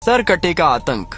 सरकटे का आतंक।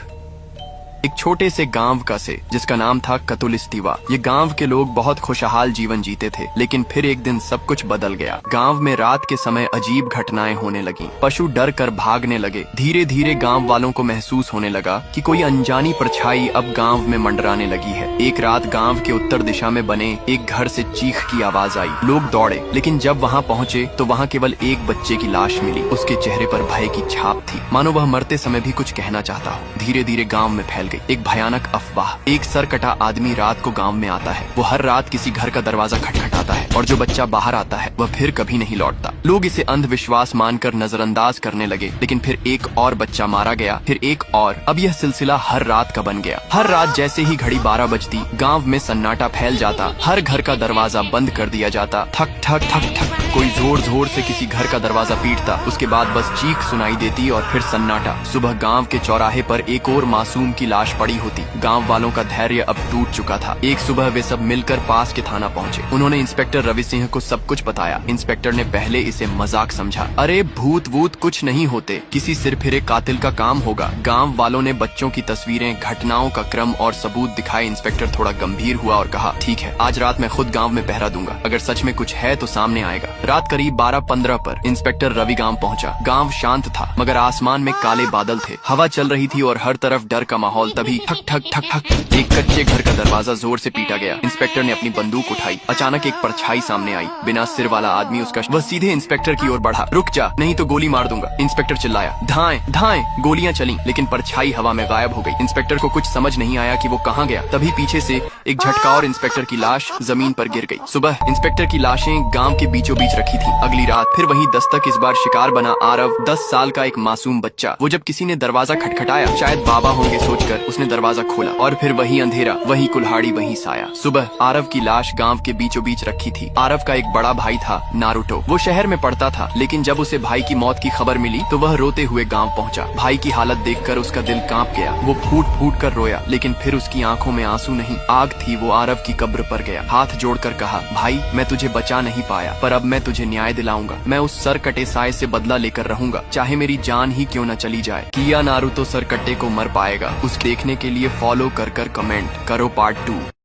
एक छोटे से गांव का से जिसका नाम था कतुलिस्तीवा। ये गांव के लोग बहुत खुशहाल जीवन जीते थे, लेकिन फिर एक दिन सब कुछ बदल गया। गांव में रात के समय अजीब घटनाएं होने लगी। पशु डर कर भागने लगे। धीरे धीरे गांव वालों को महसूस होने लगा कि कोई अनजानी परछाई अब गांव में मंडराने लगी है। एक रात गांव के उत्तर दिशा में बने एक घर से चीख की आवाज आई। लोग दौड़े, लेकिन जब वहां पहुंचे तो वहां केवल एक बच्चे की लाश मिली। उसके चेहरे पर भय की छाप थी, मानो वह मरते समय भी कुछ कहना चाहता हो। धीरे धीरे गांव में फैल गई एक भयानक अफवाह। एक सरकटा आदमी रात को गांव में आता है। वो हर रात किसी घर का दरवाजा खटखटाता है और जो बच्चा बाहर आता है वह फिर कभी नहीं लौटता। लोग इसे अंधविश्वास मानकर नजरअंदाज करने लगे, लेकिन फिर एक और बच्चा मारा गया, फिर एक और। अब यह सिलसिला हर रात का बन गया। हर रात जैसे ही घड़ी 12 बजती, गांव में सन्नाटा फैल जाता। हर घर का दरवाजा बंद कर दिया जाता। ठक ठक ठक ठक कोई जोर जोर से किसी घर का दरवाजा पीटता। उसके बाद बस चीख सुनाई देती और फिर सन्नाटा। सुबह गांव के चौराहे पर एक और मासूम की लाश पड़ी होती। गांव वालों का धैर्य अब टूट चुका था। एक सुबह वे सब मिलकर पास के थाना पहुंचे। उन्होंने इंस्पेक्टर रवि सिंह को सब कुछ बताया। इंस्पेक्टर ने पहले इसे मजाक समझा। अरे भूत वूत कुछ नहीं होते, किसी सिरफिरे कातिल का काम होगा। गांव वालों ने बच्चों की तस्वीरें, घटनाओं का क्रम और सबूत दिखाए। इंस्पेक्टर थोड़ा गंभीर हुआ और कहा, ठीक है, आज रात मैं खुद गाँव में पहरा दूंगा। अगर सच में कुछ है तो सामने आएगा। रात करीब 12:15 पर इंस्पेक्टर रवि गांव पहुंचा। गांव शांत था, मगर आसमान में काले बादल थे। हवा चल रही थी और हर तरफ डर का माहौल। तभी ठक ठक ठक ठक एक कच्चे घर का दरवाजा जोर से पीटा गया। इंस्पेक्टर ने अपनी बंदूक उठाई। अचानक एक परछाई सामने आई। बिना सिर वाला आदमी उसका वह सीधे इंस्पेक्टर की ओर बढ़ा। रुक जा, नहीं तो गोली मार दूंगा। इंस्पेक्टर चिल्लाया। धाएं धाएं। गोलियां चली, लेकिन परछाई हवा में गायब हो गई। इंस्पेक्टर को कुछ समझ नहीं आया कि वो कहाँ गया। तभी पीछे से एक झटका और इंस्पेक्टर की लाश जमीन पर गिर गई। सुबह इंस्पेक्टर की लाशें गांव के बीचों बीच रखी थी। अगली रात फिर वही दस्तक। इस बार शिकार बना आरव, 10 साल का एक मासूम बच्चा। वो जब किसी ने दरवाजा खटखटाया, शायद बाबा होंगे सोचकर उसने दरवाजा खोला, और फिर वही अंधेरा, वही कुल्हाड़ी, वही साया। सुबह आरव की लाश गांव के बीचों बीच रखी थी। आरव का एक बड़ा भाई था, नारुतो। वो शहर में पढ़ता था, लेकिन जब उसे भाई की मौत की खबर मिली तो वह रोते हुए गांव पहुंचा। भाई की हालत देखकर उसका दिल कांप गया। वो फूट फूट कर रोया, लेकिन फिर उसकी आंखों में आंसू नहीं, आग थी। वो आरव की कब्र पर गया, हाथ जोड़कर कहा, भाई मैं तुझे बचा नहीं पाया, पर अब मैं तुझे न्याय दिलाऊंगा। मैं उस सरकटे साए से बदला लेकर रहूंगा, चाहे मेरी जान ही क्यों न चली जाए। किया नारुतो सरकटे को मर पाएगा। उस देखने के लिए फॉलो कर कमेंट करो पार्ट 2।